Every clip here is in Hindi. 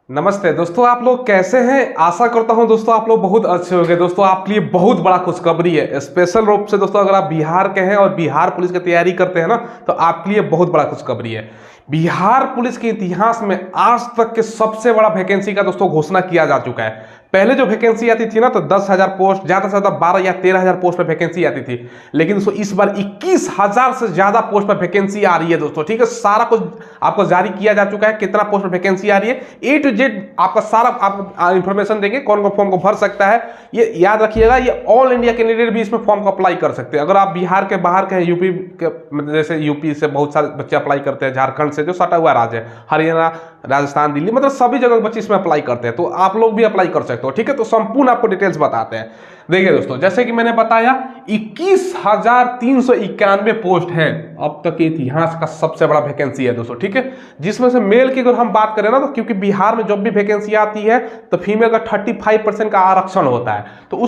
नमस्ते दोस्तों, आप लोग कैसे हैं। आशा करता हूं दोस्तों आप लोग बहुत अच्छे होंगे। दोस्तों आपके लिए बहुत बड़ा खुशखबरी है। स्पेशल रूप से दोस्तों अगर आप बिहार के हैं और बिहार पुलिस की तैयारी करते हैं ना, तो आपके लिए बहुत बड़ा खुशखबरी है। बिहार पुलिस के इतिहास में आज तक के सबसे बड़ा वैकेंसी का दोस्तों घोषणा किया जा चुका है। पहले जो वैकेंसी आती थी ना, तो 10,000 पोस्ट, ज्यादा से ज्यादा 12 या 13,000 पोस्ट पर वैकेंसी आती थी। लेकिन दोस्तों इस बार 21,000 से ज्यादा पोस्ट पर वैकेंसी आ रही है दोस्तों। ठीक है, सारा कुछ आपको जारी किया जा चुका है, कितना पोस्ट पर वैकेंसी आ रही है, ए टू जेड आपका सारा आप इंफॉर्मेशन देंगे। कौन कौन फॉर्म को भर सकता है ये याद रखिएगा। ये ऑल इंडिया कैंडिडेट भी इसमें फॉर्म को अप्लाई कर सकते हैं। अगर आप बिहार के बाहर के हैं, यूपी के, जैसे यूपी से बहुत सारे बच्चे अप्लाई करते हैं, झारखंड से जो सटा हुआ राज्य है, हरियाणा, राजस्थान, दिल्ली, मतलब सभी जगह बच्चे इसमें अप्लाई करते हैं, तो आप लोग भी अप्लाई कर सकते हो। ठीक है, तो संपूर्ण आपको डिटेल्स बताते हैं। देखिए दोस्तों, जैसे कि मैंने बताया 21,391 पोस्ट है, अब तक के इतिहास का सबसे बड़ा वैकेंसी है दोस्तों। ठीक है, जिसमें से मेल की अगर हम बात करें ना, तो क्योंकि बिहार में जब भी वैकेंसी आती है तो फीमेल का 35% का आरक्षण होता है। तो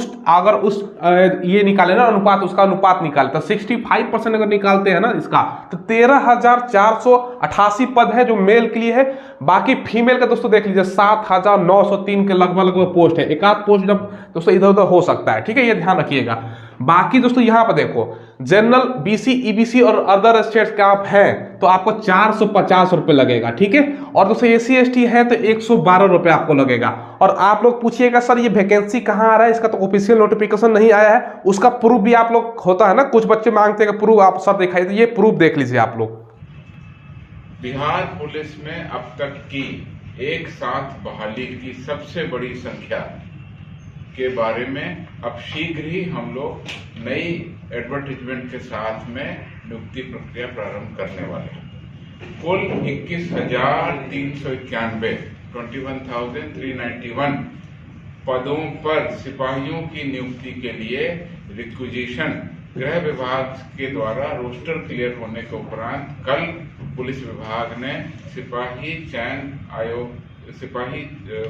ये निकाले ना अनुपात, उसका अनुपात निकाले तो 65% अगर निकालते हैं ना इसका, तो 13,488 पद है जो मेल के लिए है। बाकी फीमेल का दोस्तों देख लीजिए 7,903 के लगभग पोस्ट है। एक आध पोस्ट जब दोस्तों इधर उधर हो सकता है। ठीक है, ये ध्यान रखिएगा। बाकी दोस्तों यहां पर देखो, जनरल, बीसी, ईबीसी और अदर स्टेट्स का आप हैं तो आपको 450 रुपए लगेगा। ठीक है, और दोस्तों एसी एसटी है तो 112 रुपए आपको लगेगा। और आप लोग पूछिएगा सर ये वैकेंसी कहां आ रहा है, इसका तो ऑफिशियल नोटिफिकेशन नहीं आया है। उसका प्रूफ भी आप लोग होता है ना, कुछ बच्चे मांगते हैं प्रूफ, आप सर दिखाई, तो ये प्रूफ देख लीजिए आप लोग। बिहार पुलिस में अब तक की एक साथ बहाली की सबसे बड़ी संख्या के बारे में अब शीघ्र ही हम लोग नई एडवर्टीजमेंट के साथ में नियुक्ति प्रक्रिया प्रारंभ करने वाले हैं। कुल 21,391 21,391 पदों पर सिपाहियों की नियुक्ति के लिए रिक्विजिशन गृह विभाग के द्वारा रोस्टर क्लियर होने के उपरांत कल पुलिस विभाग ने सिपाही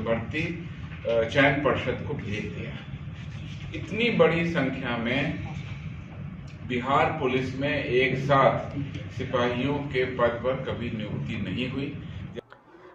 भर्ती चयन परिषद को भेज दिया। इतनी बड़ी संख्या में बिहार पुलिस में एक साथ सिपाहियों के पद पर कभी नियुक्ति नहीं हुई।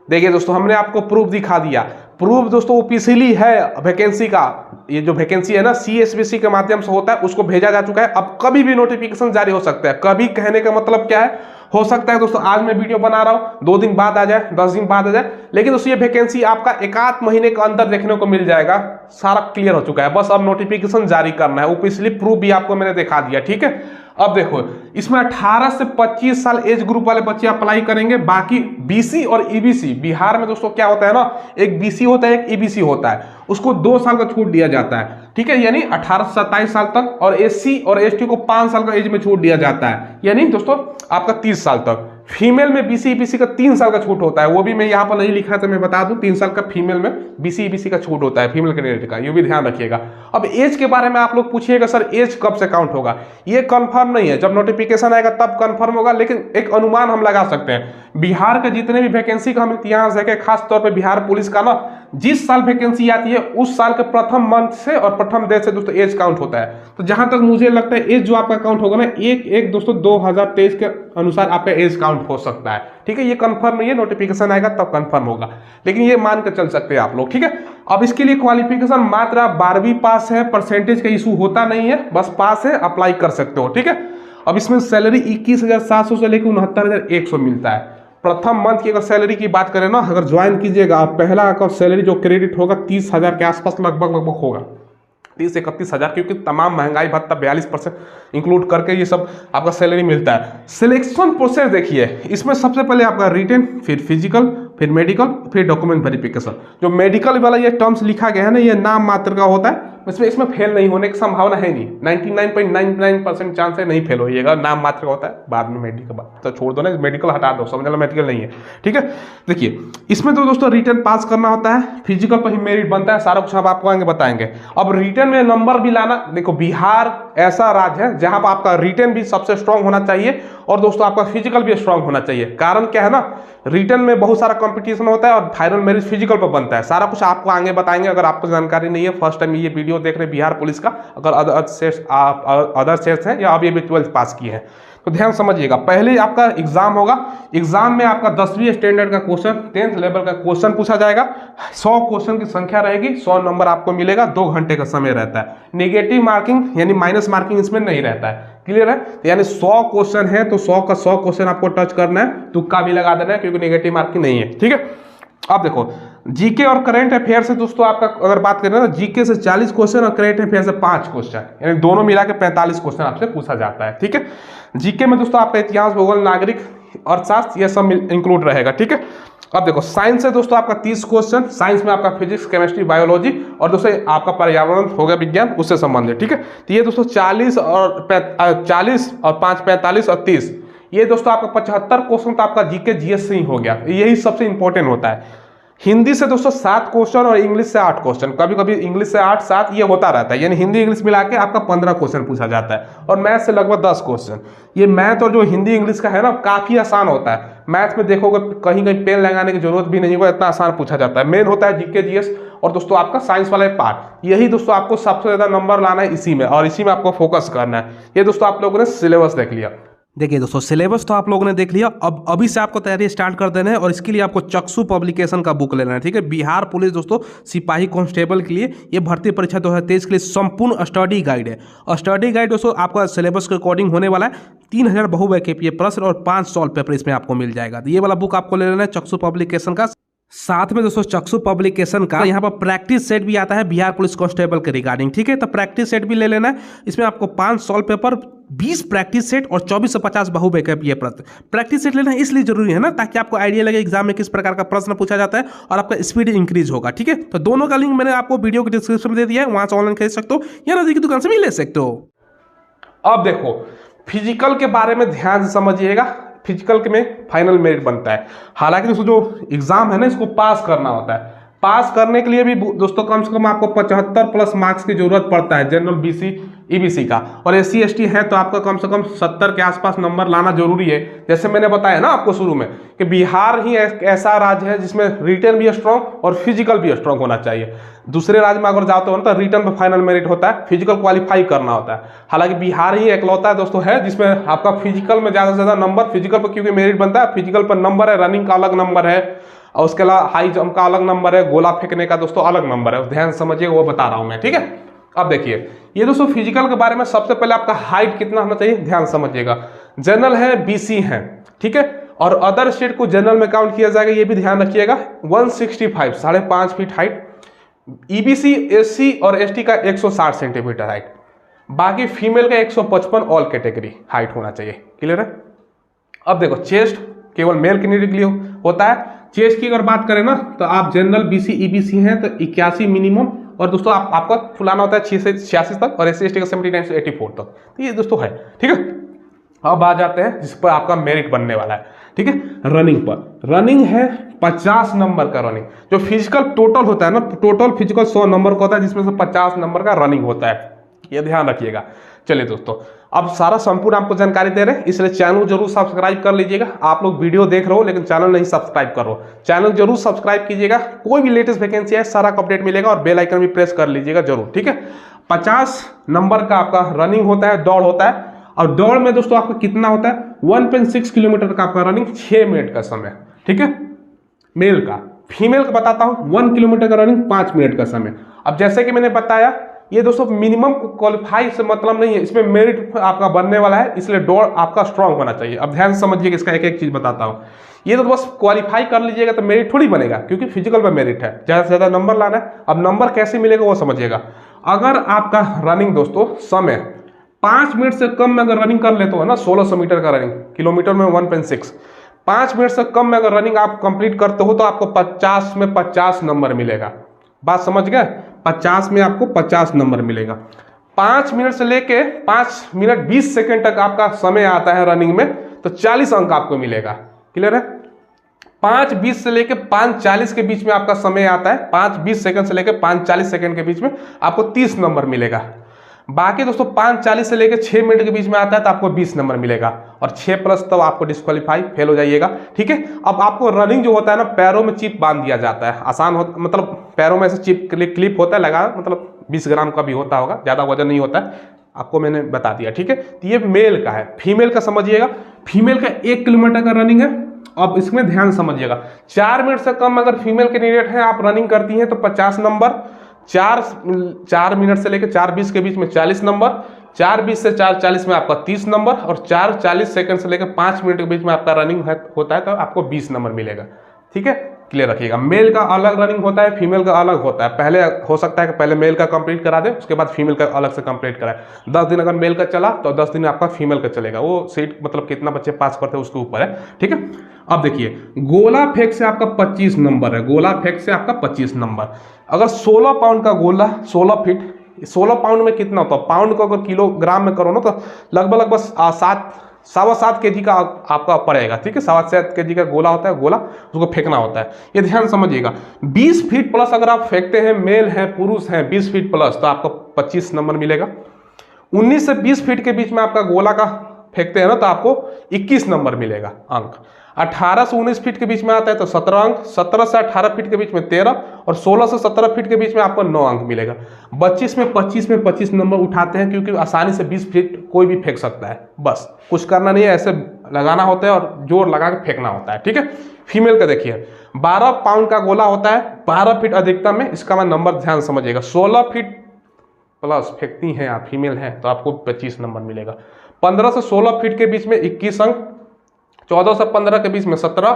देखिए दोस्तों, हमने आपको प्रूफ दिखा दिया। प्रूफ दोस्तों ऑफिशियली है वैकेंसी का। ये जो वैकेंसी है ना, सीएसबीसी के माध्यम से होता है, उसको भेजा जा चुका है। अब कभी भी नोटिफिकेशन जारी हो सकता है। कभी कहने का मतलब क्या है, हो सकता है दोस्तों आज मैं वीडियो बना रहा हूं, 2 दिन बाद आ जाए, 10 दिन बाद आ जाए, लेकिन दोस्तों ये वैकेंसी आपका 1-8 महीने के अंदर देखने को मिल जाएगा। सारा क्लियर हो चुका है, बस अब नोटिफिकेशन जारी करना है। ऑफिशियली प्रूफ भी आपको मैंने दिखा दिया। ठीक है, अब देखो इसमें 18 से 25 साल एज ग्रुप वाले बच्चे अप्लाई करेंगे। बाकी बीसी और ईबीसी, बिहार में दोस्तों क्या होता है ना, एक बीसी होता है, एक ईबीसी होता है, उसको 2 साल का छूट दिया जाता है। ठीक है, यानी 18 से 27 साल तक, और एससी और एसटी को 5 साल का एज में छूट दिया जाता है, यानी दोस्तों आपका 30 साल तक। फीमेल में बीसी ईबीसी का 3 साल का छूट होता है, वो भी मैं यहाँ पर नहीं लिखा तो मैं बता दूं, 3 साल का फीमेल में बीसी ईबीसी का छूट होता है, फीमेल कैंडिडेट का, ये भी ध्यान रखिएगा। अब एज के बारे में आप लोग पूछिएगा सर एज कब से काउंट होगा, ये कंफर्म नहीं है, जब नोटिफिकेशन आएगा तब कंफर्म होगा, लेकिन एक अनुमान हम लगा सकते हैं। बिहार के जितने भी वैकेंसी का हम इतिहास देखें, खास तौर पर बिहार पुलिस का ना, जिस साल वैकेंसी आती है उस साल के प्रथम मंथ से और प्रथम डे से दोस्तों एज काउंट होता है। तो जहां तक मुझे लगता है एज जो आपका काउंट होगा ना, 1 दोस्तों 2023 के अनुसार आपका एज काउंट हो सकता है। ठीक है, ये कंफर्म नहीं है, नोटिफिकेशन आएगा तब कंफर्म होगा, लेकिन ये मान कर चल सकते हैं आप लोग। ठीक है, अब इसके लिए क्वालिफिकेशन मात्र आप 12वीं पास है, परसेंटेज का इशू होता नहीं है, बस पास है, अप्लाई कर सकते हो। ठीक है, अब इसमें सैलरी 21,700 से लेकर 69,100 मिलता है। प्रथम मंथ की अगर सैलरी की बात करें ना, अगर ज्वाइन कीजिएगा आप, पहला अगर सैलरी जो क्रेडिट होगा 30,000 के आसपास लगभग होगा, 30-31,000, क्योंकि तमाम महंगाई भत्ता 42% इंक्लूड करके ये सब आपका सैलरी मिलता है। सिलेक्शन प्रोसेस देखिए, इसमें सबसे पहले आपका रिटन, फिर फिजिकल, फिर मेडिकल, फिर डॉक्यूमेंट वेरिफिकेशन। जो मेडिकल वाला ये टर्म्स लिखा गया है ना, ये नाम मात्र का होता है, इसमें फेल नहीं होने की संभावना है नहीं, 99.99% चांस है नहीं फेल होइएगा, नाम मात्र का होता है। बाद में मेडिकल तो छोड़ दो ना, मेडिकल हटा दो, समझ लो मेडिकल नहीं है। ठीक है, देखिए इसमें तो दोस्तों रिटन पास करना होता है, फिजिकल पर ही मेरिट बनता है, सारा कुछ हम आपको आगे बताएंगे। अब रिटन में नंबर भी लाना, देखो बिहार ऐसा राज्य है जहां पर आपका रिटन भी सबसे स्ट्रांग होना चाहिए और दोस्तों आपका फिजिकल भी स्ट्रांग होना चाहिए। कारण क्या है ना, रिटन में बहुत सारा कंपटीशन होता है और फाइनल मेरिट फिजिकल पर बनता है। सारा कुछ आपको आगे बताएंगे, अगर आपको जानकारी नहीं है, फर्स्ट टाइम ये वीडियो वीडियो देख रहे हैं बिहार पुलिस का, अगर अदर सेट्स हैं या अभी अभी 12th पास किए हैं तो ध्यान समझिएगा। पहले आपका एग्जाम होगा, एग्जाम में आपका 10वीं स्टैंडर्ड का क्वेश्चन, 10th लेवल का क्वेश्चन पूछा जाएगा। 100 क्वेश्चन की संख्या रहेगी, 100 नंबर आपको मिलेगा, 2 घंटे का समय रहता है। नेगेटिव मार्किंग यानी माइनस मार्किंग इसमें नहीं रहता है, क्लियर है। यानी 100 क्वेश्चन है तो 100 का 100 क्वेश्चन आपको टच करना है, तुक्का भी लगा देना है क्योंकि नेगेटिव मार्किंग नहीं है, ठीक है। अब देखो जीके और करंट अफेयर से दोस्तों आपका अगर बात करें ना, जीके से 40 क्वेश्चन और करंट अफेयर से 5 क्वेश्चन, यानी दोनों मिला के 45 क्वेश्चन आपसे पूछा जाता है, ठीक है। जीके में दोस्तों आपका इतिहास, भूगोल, नागरिक, अर्थशास्त्र ये सब इंक्लूड रहेगा, ठीक है। अब देखो साइंस से दोस्तों आपका 30 क्वेश्चन, साइंस में आपका फिजिक्स, केमिस्ट्री, बायोलॉजी और दोस्तों आपका पर्यावरण हो गया विज्ञान, उससे संबंधित, ठीक है। तो ये दोस्तों 40 और 5 45 और 30, ये दोस्तों आपका 75 क्वेश्चन तो आपका जीके जीएस से ही हो गया, यही सबसे इंपॉर्टेंट होता है। हिंदी से दोस्तों 7 क्वेश्चन और इंग्लिश से 8 क्वेश्चन, कभी कभी इंग्लिश से 8 7 ये होता रहता है, यानी हिंदी इंग्लिश मिला के आपका 15 क्वेश्चन पूछा जाता है। और मैथ से लगभग 10 क्वेश्चन। ये मैथ और जो हिंदी इंग्लिश का है ना काफी आसान होता है। मैथ में देखोगे कहीं कहीं पेन लगाने की जरूरत भी नहीं होगा, इतना आसान पूछा जाता है। मेन होता है जीके जीएस और दोस्तों आपका साइंस वाला पार्ट, यही दोस्तों आपको सबसे ज्यादा नंबर लाना है इसी में, और इसी में आपको फोकस करना है। ये दोस्तों आप लोगों ने सिलेबस देख लिया। देखिए दोस्तों सिलेबस तो आप लोगों ने देख लिया, अब अभी से आपको तैयारी स्टार्ट कर देना है और इसके लिए आपको चक्षु पब्लिकेशन का बुक लेना है, ठीक है। बिहार पुलिस दोस्तों सिपाही कांस्टेबल के लिए ये भर्ती परीक्षा 2023 के लिए संपूर्ण स्टडी गाइड है। और स्टडी गाइड दोस्तों आपका सिलेबस के अकॉर्डिंग होने वाला है। 3000 बहुविकल्पीय प्रश्न और 5 सॉल्व पेपर इसमें आपको मिल जाएगा। तो ये वाला बुक आपको ले लेना है चक्षु पब्लिकेशन का। साथ में दोस्तों चक्षु पब्लिकेशन का यहाँ पर प्रैक्टिस सेट भी आता है बिहार पुलिस कांस्टेबल के रिगार्डिंग, ठीक है। तो प्रैक्टिस सेट भी ले लेना है। इसमें आपको 5 सॉल्व पेपर, 20 प्रैक्टिस सेट और 24 से 50 बहुविकल्पीय प्रश्न। प्रैक्टिस सेट लेना इसलिए जरूरी है ना, ताकि आपको आइडिया लगे एग्जाम में किस प्रकार का प्रश्न पूछा जाता है और आपका स्पीड इंक्रीज होगा, ठीक है। तो दोनों का लिंक मैंने आपको वीडियो के डिस्क्रिप्शन में दे दिया है, वहां से ऑनलाइन खरीद सकते हो या नजदीकी दुकान से भी ले सकते हो। अब देखो फिजिकल के बारे में ध्यान से समझिएगा। फिजिकल के में फाइनल मेरिट बनता है। हालांकि दोस्तों जो एग्जाम है ना इसको पास करना होता है। पास करने के लिए भी दोस्तों कम से कम आपको 75 प्लस मार्क्स की जरूरत पड़ता है जनरल बीसी ईबीसी का, और एससी एसटी है तो आपका कम से कम 70 के आसपास नंबर लाना जरूरी है। जैसे मैंने बताया ना आपको शुरू में कि बिहार ही एक ऐसा राज्य है जिसमें रिटन भी स्ट्रांग और फिजिकल भी स्ट्रांग होना चाहिए। दूसरे राज्य में अगर जाते हो ना तो रिटन पे फाइनल मेरिट होता है, फिजिकल क्वालिफाई करना होता है। हालांकि बिहार ही एकलौता है दोस्तों है जिसमें आपका फिजिकल में ज्यादा से ज्यादा नंबर, फिजिकल पर क्योंकि मेरिट बनता है, फिजिकल पर नंबर है, रनिंग का अलग नंबर है और उसके अलावा हाई जंप का अलग नंबर है, गोला फेंकने का दोस्तों अलग नंबर है। ध्यान समझिएगा, वो बता रहा हूं मैं, ठीक है। अब देखिए ये दोस्तों फिजिकल के बारे में सबसे पहले आपका हाइट कितना होना चाहिए ध्यान समझिएगा। जनरल है बीसी है, ठीक है, और अदर स्टेट को जनरल में काउंट किया जाएगा, ये भी ध्यान रखिएगा। 165 5.5 फीट हाइट, ईबीसी एससी और एसटी का 160 सेंटीमीटर हाइट, बाकी फीमेल का 155 ऑल कैटेगरी हाइट होना चाहिए, क्लियर है। अब देखो चेस्ट केवल मेल कैंडिडेट के लिए होता है। चेस्ट की अगर बात करें ना तो आप जनरल बीसी ईबीसी हैं तो 81 मिनिमम, और दोस्तों आपका फुलाना होता है 6 से 86 तक और एससी एसटी का 79 से 84 तक। तो ये दोस्तों है, ठीक है। अब आ जाते हैं जिस पर आपका मेरिट बनने वाला है, ठीक है। रनिंग पर रनिंग है 50 नंबर का रनिंग। जो फिजिकल टोटल होता है ना, टोटल फिजिकल 100 नंबर का होता है जिसमें से 50 नंबर का रनिंग होता है, ये ध्यान रखिएगा। चलिए दोस्तों अब सारा संपूर्ण आपको जानकारी दे रहे हैं, इसलिए चैनल जरूर सब्सक्राइब कर लीजिएगा। आप लोग वीडियो देख रहे हो लेकिन चैनल नहीं सब्सक्राइब कर रहे हो, चैनल जरूर सब्सक्राइब कीजिएगा। कोई भी लेटेस्ट वैकेंसी है सारा अपडेट मिलेगा और बेल आइकन भी प्रेस कर लीजिएगा जरूर, ठीक है। 50 नंबर का आपका रनिंग होता है, दौड़ होता है, और दौड़ में दोस्तों आपका कितना होता है 1.6 किलोमीटर का आपका रनिंग, 6 मिनट का समय, ठीक है। मेल का, फीमेल का बताता हूं 1 किलोमीटर का रनिंग 5 मिनट का समय। अब जैसे कि मैंने बताया ये दोस्तों मिनिमम क्वालिफाई से मतलब नहीं है, इसमें मेरिट आपका बनने वाला है, इसलिए दौड़ आपका स्ट्रांग होना चाहिए। अब ध्यान से समझिएगा, इसका एक एक चीज बताता हूं। ये तो बस क्वालिफाई कर लीजिएगा तो मेरिट थोड़ी बनेगा, क्योंकि फिजिकल में मेरिट है, ज्यादा से ज्यादा नंबर लाना है। अब नंबर कैसे मिलेगा वो समझिएगा। अगर आपका रनिंग दोस्तों समय 5 मिनट से कम में अगर रनिंग कर लेते हो ना, 1600 मीटर का रनिंग, किलोमीटर में 1.6, 5 मिनट से कम में अगर रनिंग आप कंप्लीट करते हो तो आपको 50 में 50 नंबर मिलेगा। बात समझ गए, 50 में आपको 50 नंबर मिलेगा। 5 मिनट से लेके 5 मिनट 20 सेकंड तक आपका समय आता है रनिंग में, तो 40 अंक आपको मिलेगा, क्लियर है। 5:20 से लेके 5:40 के बीच में आपका समय आता है, 5:20 सेकंड से लेके 5:40 सेकंड के बीच में आपको 30 नंबर मिलेगा। बाकी दोस्तों 5:40 से लेकर 6 मिनट के बीच में आता है तो आपको 20 नंबर मिलेगा, और 6+ तो आपको डिस्क्वालीफाई फेल हो जाइएगा। ठीक है, अब आपको रनिंग जो होता है ना, पैरों में चिप बांध दिया जाता है, आसान हो, मतलब पैरों में ऐसे चिप क्लिप होता है लगा, मतलब 20 ग्राम का भी होता होगा, ज़्यादा वजन नहीं होता है, आपको मैंने बता दिया। ठीक है, तो ये मेल का है। फीमेल का समझिएगा, फीमेल का 1 किलोमीटर का रनिंग है। अब इसमें ध्यान समझिएगा, 4 मिनट से कम अगर फीमेल कैंडिडेट है, आप रनिंग करती हैं तो 50 नंबर, 4 मिनट से लेकर 4:20 के बीच में 40 नंबर, 4:20 से 4:40 में आपका 30 नंबर, और 4:40 सेकंड से लेकर 5 मिनट के बीच में आपका रनिंग होता है तो आपको 20 नंबर मिलेगा। ठीक है, क्लियर रखिएगा। मेल का अलग रनिंग होता है, फीमेल का अलग होता है। पहले हो सकता है कि पहले मेल का कंप्लीट करा दे, उसके बाद फीमेल का अलग से कंप्लीट कराए। 10 दिन अगर मेल का चला तो 10 दिन आपका फीमेल का चलेगा। वो सीट मतलब कितना बच्चे पास करते हैं उसके ऊपर है। ठीक है, अब देखिए, गोला फेंक से आपका 25 नंबर है। गोला फेंक से आपका 25 नंबर। अगर 16 पाउंड का गोला, 16 फीट, 16 पाउंड में कितना होता है? पाउंड को अगर किलोग्राम में करो ना तो लगभग 7.25 kg का आपका पड़ेगा। ठीक है, 7.25 kg का गोला होता है, गोला उसको फेंकना होता है। ये ध्यान समझिएगा। 20 फीट प्लस अगर आप फेंकते हैं, मेल है पुरुष है, 20 फीट प्लस, तो आपको 25 नंबर मिलेगा। 19 से 20 फीट के बीच में आपका गोला का फेंकते हैं ना तो आपको 21 नंबर मिलेगा अंक। 18 से 19 फीट के बीच में आता है तो 17 अंक। 17 से 18 फीट के बीच में 13, और 16 से 17 फीट के बीच में आपको 9 अंक मिलेगा। 25 में 25 नंबर उठाते हैं, क्योंकि आसानी से 20 फीट कोई भी फेंक सकता है, बस कुछ करना नहीं है, ऐसे लगाना होता है और जोर लगा के फेंकना होता है। ठीक है, फीमेल का देखिए, 12 पाउंड का गोला होता है, 12 फीट अधिकतम में। इसका मैं नंबर ध्यान समझिएगा, 16 फीट प्लस फेंकती हैं आप, फीमेल हैं, तो आपको 25 नंबर मिलेगा। 15 से 16 फीट के बीच में 21 अंक, 14 से 15 के बीच में 17,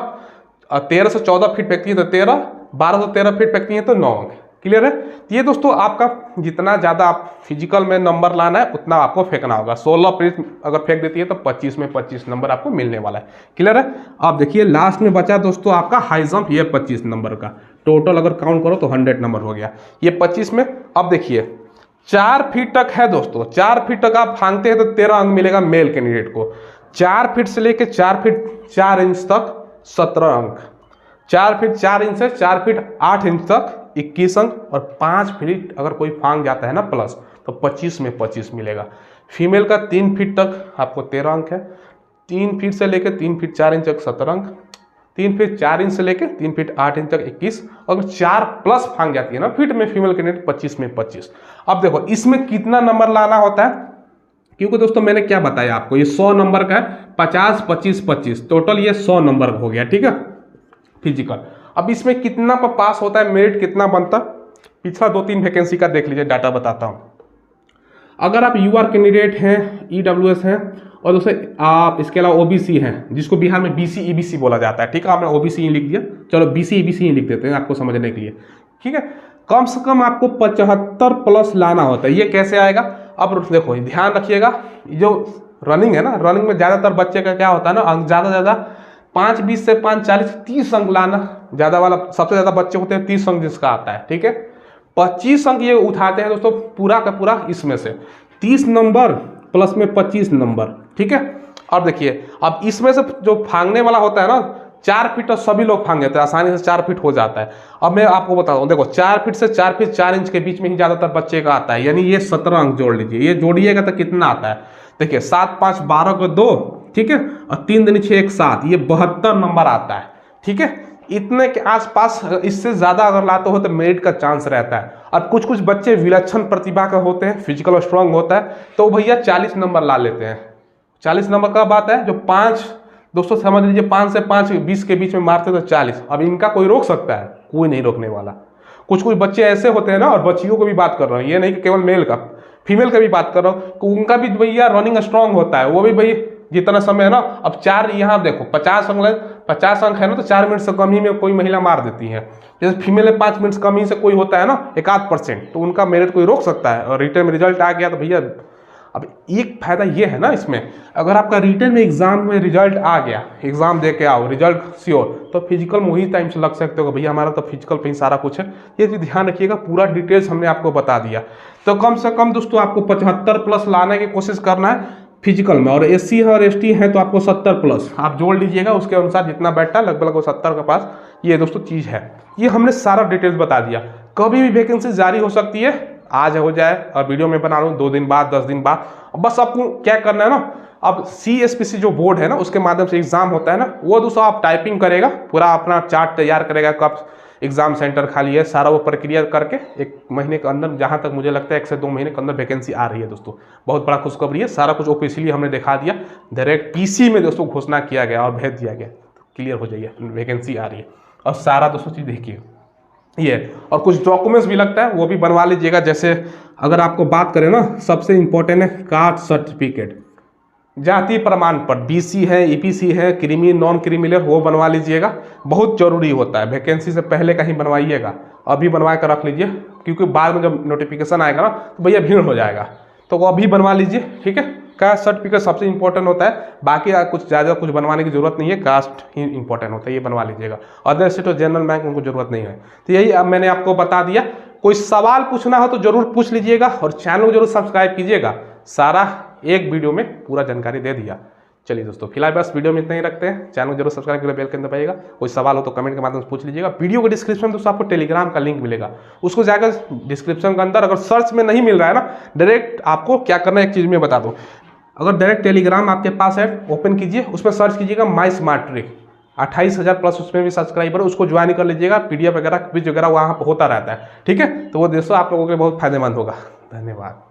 13 से 14 फीट फेंकती है तो 13, 12 से 13 फीट फेंकती है तो 9 अंक। क्लियर है? तो ये दोस्तों आपका जितना ज़्यादा आप फिजिकल में नंबर लाना है उतना आपको फेंकना होगा। 16 फीट अगर फेंक देती है तो 25 में 25 नंबर आपको मिलने वाला है। क्लियर है? आप देखिए लास्ट में बचा दोस्तों आपका हाई जंप, ये 25 नंबर का टोटल अगर काउंट करो तो 100 नंबर हो गया, ये 25 में। अब देखिए 4 फीट तक है दोस्तों, 4 फीट तक आप फांगते हैं तो 13 अंक मिलेगा मेल कैंडिडेट को। 4 फीट से लेकर 4 फीट 4 इंच तक 17 अंक, 4 फीट 4 इंच से 4 फीट 8 इंच तक 21 अंक, और 5 फीट अगर कोई फांग जाता है ना प्लस तो 25 में 25 मिलेगा। फीमेल का 3 फीट तक आपको 13 अंक है, 3 फीट से लेकर 3 फीट 4 इंच तक 17 अंक, 3 फीट 4 इंच से लेकर 3 फीट 8 इंच तक 21, और 4 प्लस फांग जाती है ना फीट में फीमेल कैंडिडेट 25 में 25। अब देखो इसमें कितना नंबर लाना होता है, क्योंकि दोस्तों मैंने क्या बताया आपको, ये 100 नंबर का है, 50 25 25 टोटल ये 100 नंबर हो गया। ठीक है, फिजिकल। अब इसमें कितना पर पास होता है, मेरिट कितना बनता, पिछला 2-3 वैकेंसी का देख लीजिए, डाटा बताता हूँ। अगर आप यूआर कैंडिडेट हैं, ईडब्ल्यूएस हैं, और दूसरे आप इसके अलावा ओबीसी हैं, जिसको बिहार में बीसी ईबीसी बोला जाता है। ठीक है, आपने ओबीसी लिख दिया, चलो बीसी ईबीसी लिख देते हैं आपको समझने के लिए। ठीक है, कम से कम आपको 75 प्लस लाना होता है। ये कैसे आएगा, अब देखो ध्यान रखिएगा, जो रनिंग है ना, रनिंग में ज़्यादातर बच्चे का क्या होता है ना, अंक ज़्यादा 5:20 से 5:40 30 अंक लाना, ज़्यादा वाला सबसे ज़्यादा बच्चे होते हैं 30 अंक जिसका आता है। ठीक है, 25 अंक ये उठाते हैं दोस्तों पूरा का पूरा, इसमें से 30 नंबर प्लस में 25 नंबर। ठीक है, अब देखिए अब इसमें से जो फांगने वाला होता है ना, 4 फीट तो सभी लोग फांग लेते हैं, आसानी से 4 फीट हो जाता है। अब मैं आपको बताता हूँ, देखो 4 फीट से 4 फीट 4 इंच के बीच में ही ज़्यादातर बच्चे का आता है, यानी ये 17 अंक जोड़ लीजिए। ये जोड़िएगा तो कितना आता है, देखिए 7 5 12 को 2, ठीक है, और 3 दूनी 6 1 7, ये 72 नंबर आता है। ठीक है, इतने के आसपास, इससे ज़्यादा अगर लाते हो तो मेरिट का चांस रहता है। अब कुछ कुछ बच्चे विलक्षण प्रतिभा का होते हैं, फिजिकल स्ट्रांग होता है, तो भैया 40 नंबर ला लेते हैं। 40 नंबर का बात है, जो 5 दोस्तों समझ लीजिए 5 से 5 20 के बीच में मारते तो 40। अब इनका कोई रोक सकता है, कोई नहीं रोकने वाला। कुछ कुछ बच्चे ऐसे होते हैं ना, और बच्चियों को भी बात कर रहा हूँ, ये नहीं कि केवल मेल का, फीमेल का भी बात कर रहा हूँ, उनका भी भैया रनिंग स्ट्रांग होता है, वो भी भाई जितना समय है ना। अब 4 यहाँ देखो 50 अंक है ना, तो 4 मिनट से कम ही में कोई महिला मार देती है। जैसे फीमेल में 5 मिनट से कम ही से कोई होता है ना 1-8%, तो उनका मेरिट कोई रोक सकता है। और रिटर्न में रिजल्ट आ गया तो भैया, अब एक फायदा ये है ना इसमें, अगर आपका रिटर्न में एग्जाम में रिजल्ट आ गया, एग्जाम दे के आओ रिजल्ट श्योर, तो फिजिकल में वही टाइम से लग सकते हो भैया, हमारा तो फिजिकल पे ही सारा कुछ है। ये भी ध्यान रखिएगा, पूरा डिटेल्स हमने आपको बता दिया। तो कम से कम दोस्तों आपको 75 प्लस लाने की कोशिश करना है फिजिकल में, और एससी है और एसटी है तो आपको 70 प्लस आप जोड़ लीजिएगा, उसके अनुसार जितना बैठता है लगभग वो 70 के पास ये दोस्तों चीज़ है। ये हमने सारा डिटेल्स बता दिया। कभी भी वैकेंसी जारी हो सकती है, आज हो जाए और वीडियो में बना लूँ 2 दिन बाद 10 दिन बाद, बस आपको क्या करना है ना, अब CSPC जो बोर्ड है ना उसके माध्यम से एग्जाम होता है ना, वो दोस्तों आप टाइपिंग करेगा, पूरा अपना चार्ट तैयार करेगा कब एग्जाम सेंटर खाली है, सारा वो प्रक्रिया करके 1 महीने के अंदर, जहाँ तक मुझे लगता है 1 से 2 महीने के अंदर वैकेंसी आ रही है दोस्तों। बहुत बड़ा खुशखबरी है, सारा कुछ ऑफिशियली हमने दिखा दिया, डायरेक्ट PC में दोस्तों घोषणा किया गया और भेज दिया गया, क्लियर हो जाइए, वैकेंसी आ रही है। और सारा दोस्तों चीज़ देखिए ये, और कुछ डॉक्यूमेंट्स भी लगता है वो भी बनवा लीजिएगा। जैसे अगर आपको बात करें ना, सबसे इंपॉर्टेंट है कास्ट सर्टिफिकेट, जाति प्रमाण पत्र, BC है, EPC है, क्रीमी नॉन क्रीमी है, वो बनवा लीजिएगा, बहुत जरूरी होता है। वैकेंसी से पहले कहीं बनवाइएगा, अभी बनवा कर रख लीजिए, क्योंकि बाद में जब नोटिफिकेशन आएगा ना तो भैया भीड़ हो जाएगा, तो वो अभी बनवा लीजिए, ठीक है। कास्ट सर्टिफिकेट सबसे इंपॉर्टेंट होता है, बाकी कुछ ज़्यादा कुछ बनवाने की जरूरत नहीं है, कास्ट ही इंपॉर्टेंट होता है, ये बनवा लीजिएगा। अदर से तो जनरल बैंक उनको जरूरत नहीं है। तो यही अब मैंने आपको बता दिया, कोई सवाल पूछना हो तो जरूर पूछ लीजिएगा और चैनल को जरूर सब्सक्राइब कीजिएगा। सारा एक वीडियो में पूरा जानकारी दे दिया। चलिए दोस्तों, फिलहाल बस वीडियो में इतना ही रखते हैं। चैनल को जरूर सब्सक्राइब करें, बेल के अंदर दबाइएगा। कोई सवाल हो तो कमेंट के माध्यम से पूछ लीजिएगा। वीडियो के डिस्क्रिप्शन में दोस्तों आपको टेलीग्राम का लिंक मिलेगा, उसको जाकर डिस्क्रिप्शन के अंदर, अगर सर्च में नहीं मिल रहा है ना, डायरेक्ट आपको क्या करना है, एक चीज़ में बता दूँ, अगर डायरेक्ट टेलीग्राम आपके पास है, ओपन कीजिए, उसमें सर्च कीजिएगा माई स्मार्ट ट्रिक, 28,000 प्लस उसमें भी सब्सक्राइबर, उसको ज्वाइन कर लीजिएगा। PDF वगैरह क्विज वगैरह वहाँ होता रहता है, ठीक है। तो वो दोस्तों आप लोगों के लिए बहुत फायदेमंद होगा। धन्यवाद।